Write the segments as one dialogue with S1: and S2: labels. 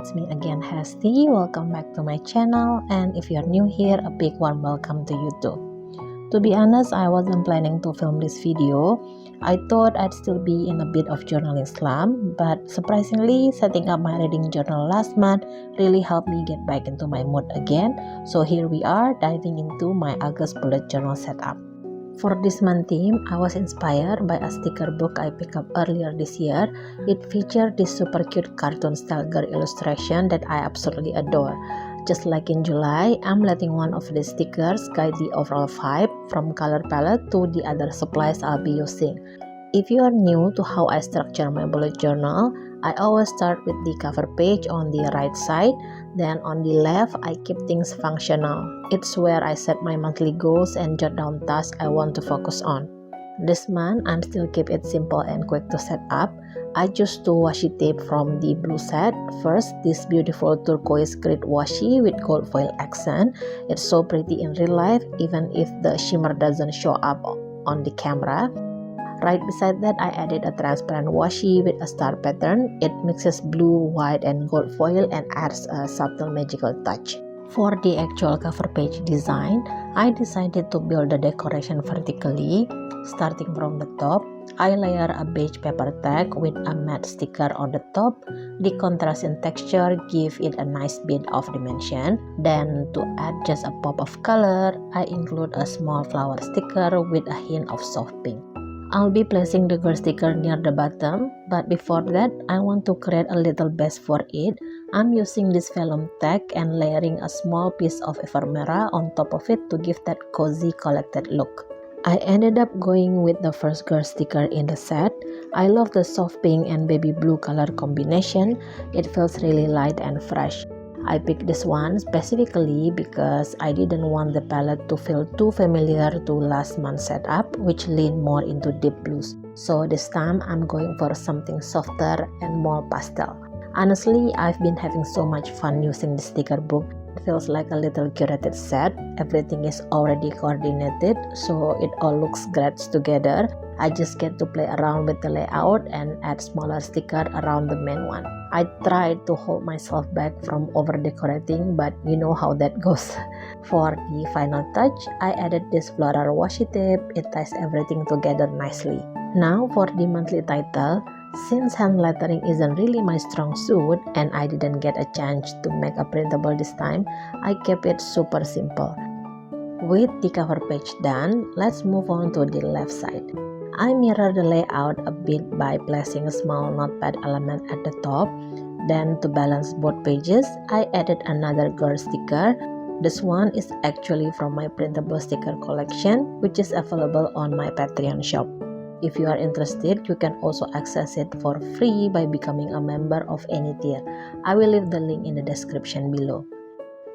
S1: it's me again, Hesti. Welcome back to my channel, and if you're new here, a big warm welcome to you too. To be honest, I wasn't planning to film this video. I thought I'd still be in a bit of journaling slump, but surprisingly, setting up my reading journal last month really helped me get back into my mood again. So here we are, diving into my August bullet journal setup. For this month theme, I was inspired by a sticker book I picked up earlier this year. It featured this super cute cartoon style girl illustration that I absolutely adore. Just like in July, I'm letting one of the stickers guide the overall vibe from color palette to the other supplies I'll be using. If you are new to how I structure my bullet journal, I always start with the cover page on the right side. Then on the left, I keep things functional. It's where I set my monthly goals and jot down tasks I want to focus on. This month, I'm still keep it simple and quick to set up. I choose two washi tape from the blue set. First, this beautiful turquoise grid washi with gold foil accent. It's so pretty in real life, even if the shimmer doesn't show up on the camera. Right beside that, I added a transparent washi with a star pattern. It mixes blue, white, and gold foil and adds a subtle magical touch. For the actual cover page design, I decided to build the decoration vertically. Starting from the top, I layer a beige paper tag with a matte sticker on the top. The contrast in texture gives it a nice bit of dimension. Then, to add just a pop of color, I include a small flower sticker with a hint of soft pink. I'll be placing the girl sticker near the bottom, but before that, I want to create a little base for it. I'm using this vellum tag and layering a small piece of ephemera on top of it to give that cozy collected look. I ended up going with the first girl sticker in the set. I love the soft pink and baby blue color combination. It feels really light and fresh. I picked this one specifically because I didn't want the palette to feel too familiar to last month's setup, which leaned more into deep blues. So this time I'm going for something softer and more pastel. Honestly, I've been having so much fun using the sticker book. It feels like a little curated set. Everything is already coordinated, so it all looks great together. I just get to play around with the layout and add smaller stickers around the main one. I tried to hold myself back from over decorating, but you know how that goes. For the final touch, I added this floral washi tape. It ties everything together nicely. Now for the monthly title. Since hand lettering isn't really my strong suit and I didn't get a chance to make a printable this time, I kept it super simple. With the cover page done, let's move on to the left side. I mirrored the layout a bit by placing a small notepad element at the top. Then to balance both pages, I added another girl sticker. This one is actually from my printable sticker collection, which is available on my Patreon shop. If you are interested, you can also access it for free by becoming a member of any tier. I will leave the link in the description below.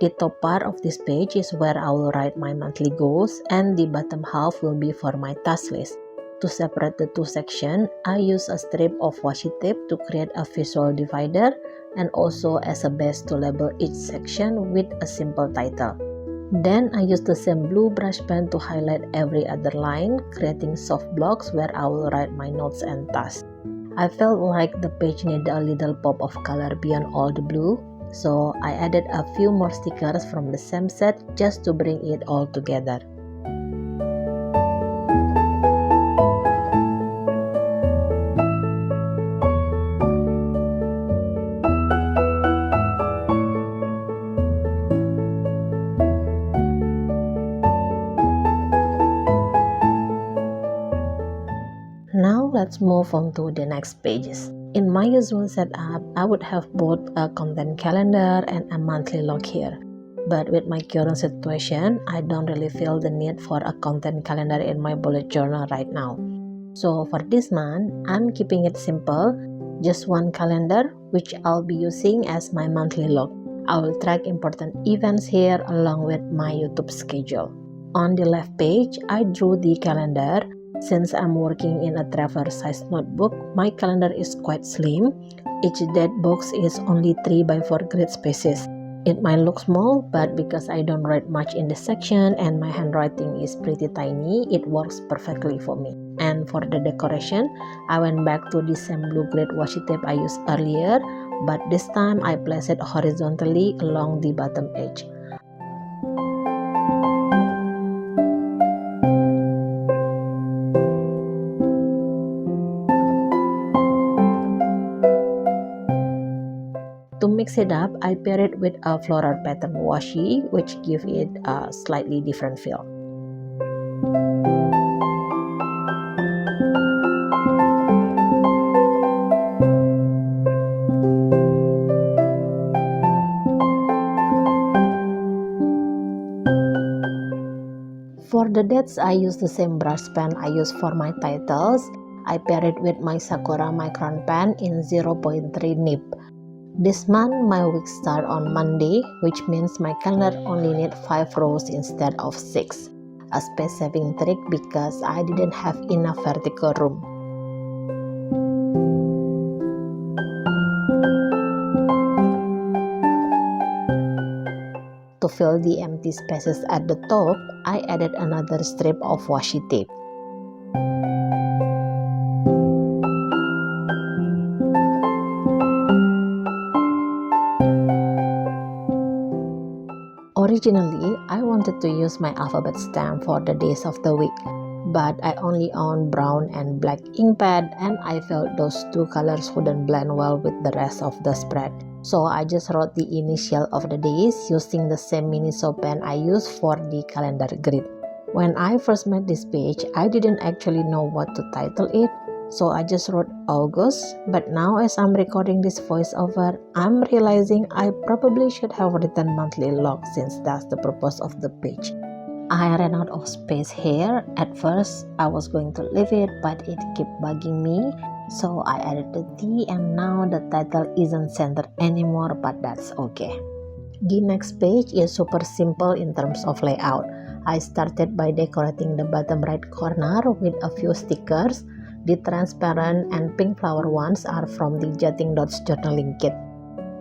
S1: The top part of this page is where I will write my monthly goals, and the bottom half will be for my task list. To separate the two sections, I use a strip of washi tape to create a visual divider and also as a base to label each section with a simple title. Then I use the same blue brush pen to highlight every other line, creating soft blocks where I will write my notes and tasks. I felt like the page needed a little pop of color beyond all the blue, so I added a few more stickers from the same set just to bring it all together. Now let's move on to the next pages. In my usual setup, I would have both a content calendar and a monthly log here. But with my current situation, I don't really feel the need for a content calendar in my bullet journal right now. So for this month, I'm keeping it simple, just one calendar which I'll be using as my monthly log. I will track important events here along with my YouTube schedule. On the left page, I drew the calendar. Since I'm working in a traveler-sized notebook, my calendar is quite slim. Each date box is only 3 by 4 grid spaces. It might look small, but because I don't write much in this section and my handwriting is pretty tiny, it works perfectly for me. And for the decoration, I went back to the same blue grid washi tape I used earlier. but this time I place it horizontally along the bottom edge. To mix it up, I pair it with a floral pattern washi, which gives it a slightly different feel. For the dates, I use the same brush pen I use for my titles. I pair it with my Sakura Micron pen in 0.3 nib. This month, my week start on Monday, which means my calendar only need 5 rows instead of 6. A space saving trick because I didn't have enough vertical room. To fill the empty spaces at the top, I added another strip of washi tape. Originally, I wanted to use my alphabet stamp for the days of the week, but I only own brown and black ink pad and I felt those two colors wouldn't blend well with the rest of the spread. So I just wrote the initial of the days using the same Miniso pen I use for the calendar grid. When I first made this page, I didn't actually know what to title it, so I just wrote August, but now as I'm recording this voiceover, I'm realizing I probably should have written monthly log since that's the purpose of the page. I ran out of space here. At first, I was going to leave it, but it kept bugging me, so I added the T and now the title isn't centered anymore, but that's okay. The next page is super simple in terms of layout. I started by decorating the bottom right corner with a few stickers. The transparent and pink flower ones are from the Jotting Dots journaling kit.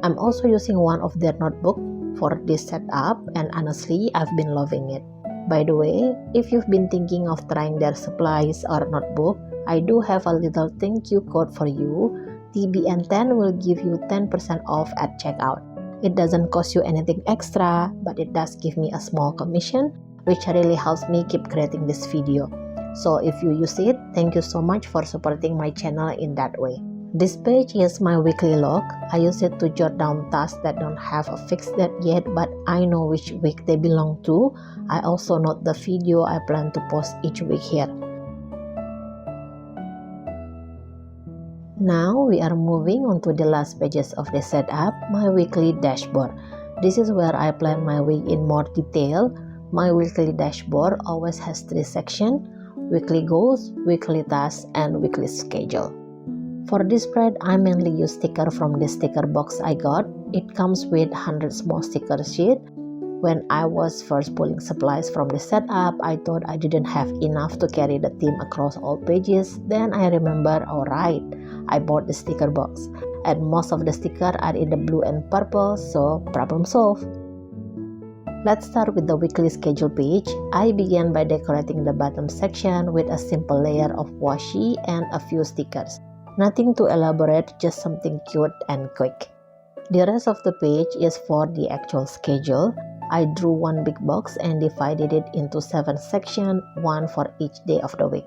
S1: I'm also using one of their notebook for this setup, and honestly, I've been loving it. By the way, if you've been thinking of trying their supplies or notebook, I do have a little thank you code for you. TBN10 will give you 10% off at checkout. It doesn't cost you anything extra, but it does give me a small commission, which really helps me keep creating this video. So if you use it, thank you so much for supporting my channel in that way. This page is my weekly log. I use it to jot down tasks that don't have a fixed date yet, but I know which week they belong to. I also note the video I plan to post each week here. Now we are moving on to the last pages of the setup, my weekly dashboard. This is where I plan my week in more detail. My weekly dashboard always has 3 sections: weekly goals, weekly tasks, and weekly schedule. For this spread, I mainly use sticker from the sticker box I got. It comes with 100 small sticker sheet. When I was first pulling supplies from the setup, I thought I didn't have enough to carry the theme across all pages. Then I remember, alright, I bought the sticker box, and most of the stickers are in the blue and purple, so problem solved. Let's start with the weekly schedule page. I began by decorating the bottom section with a simple layer of washi and a few stickers. Nothing too elaborate, just something cute and quick. The rest of the page is for the actual schedule. I drew one big box and divided it into 7 sections, one for each day of the week.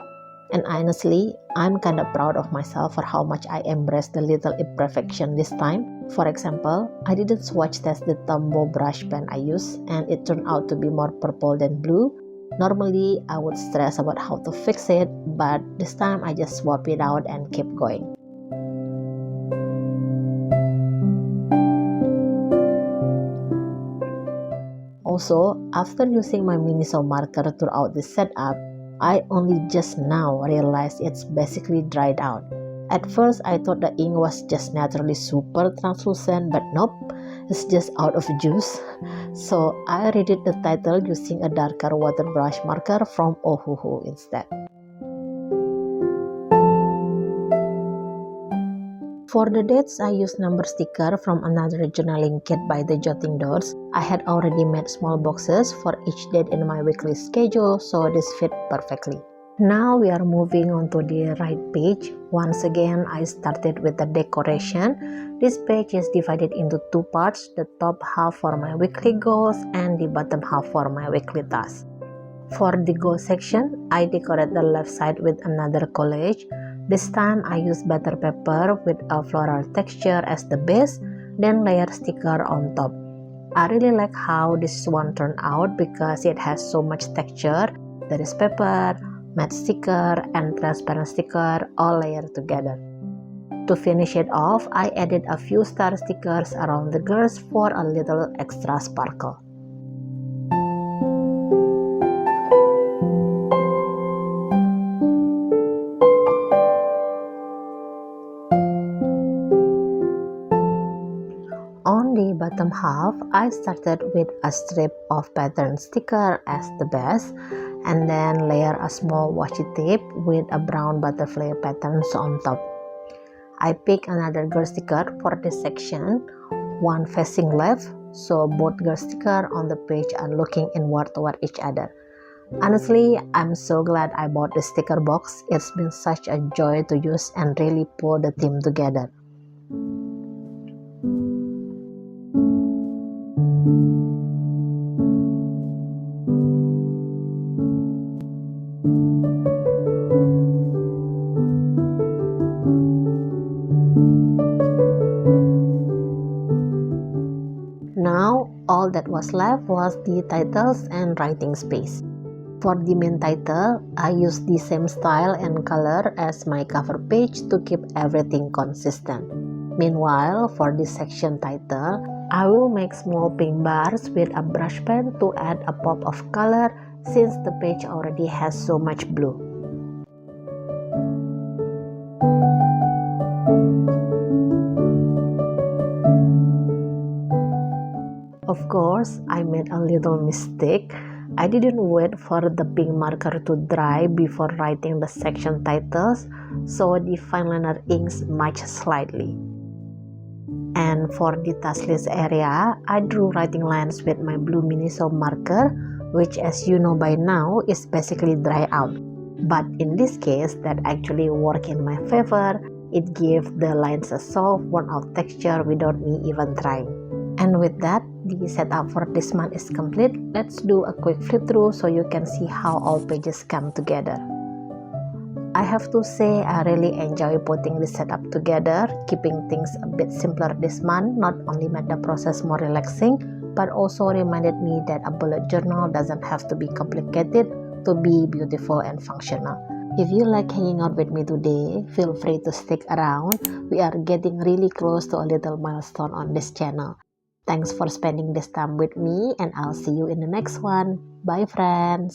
S1: And honestly, I'm kinda proud of myself for how much I embraced the little imperfection this time. For example, I didn't swatch test the Tombow brush pen I use, and it turned out to be more purple than blue. Normally, I would stress about how to fix it, but this time I just swap it out and keep going. Also, after using my Miniso marker throughout the setup, I only just now realized it's basically dried out. At first, I thought the ink was just naturally super translucent, but nope, it's just out of juice. So I redid the title using a darker water brush marker from Ohuhu instead. For the dates, I used number sticker from another journaling kit by the Jotting Dots. I had already made small boxes for each date in my weekly schedule, so this fit perfectly. Now we are moving on to the right page. Once again, I started with the decoration. This page is divided into two parts, the top half for my weekly goals and the bottom half for my weekly tasks. For the goal section, I decorate the left side with another collage. This time I use butter paper with a floral texture as the base, then layer sticker on top. I really like how this one turned out because it has so much texture. There is paper, matte sticker, and transparent sticker all layered together. To finish it off, I added a few star stickers around the girls for a little extra sparkle. On the bottom half, I started with a strip of pattern sticker as the base, and then layer a small washi tape with a brown butterfly patterns on top. I pick another girl sticker for this section, one facing left, so both girl sticker on the page are looking inward toward each other. Honestly, I'm so glad I bought the sticker box. It's been such a joy to use and really pull the theme together. Now, all that was left was the titles and writing space. For the main title, I used the same style and color as my cover page to keep everything consistent. Meanwhile, for this section title, I will make small pink bars with a brush pen to add a pop of color since the page already has so much blue. Of course, I made a little mistake. I didn't wait for the pink marker to dry before writing the section titles, so the fineliner ink smudged slightly. And for the task list area, I drew writing lines with my blue Miniso marker, which as you know by now is basically dry out. But in this case, that actually worked in my favor. It gave the lines a soft, worn-out texture without me even trying. And with that, the setup for this month is complete. Let's do a quick flip through so you can see how all pages come together. I have to say I really enjoy putting this setup together. Keeping things a bit simpler this month not only made the process more relaxing, but also reminded me that a bullet journal doesn't have to be complicated to be beautiful and functional. If you like hanging out with me today, feel free to stick around. We are getting really close to a little milestone on this channel. Thanks for spending this time with me, and I'll see you in the next one. Bye friends!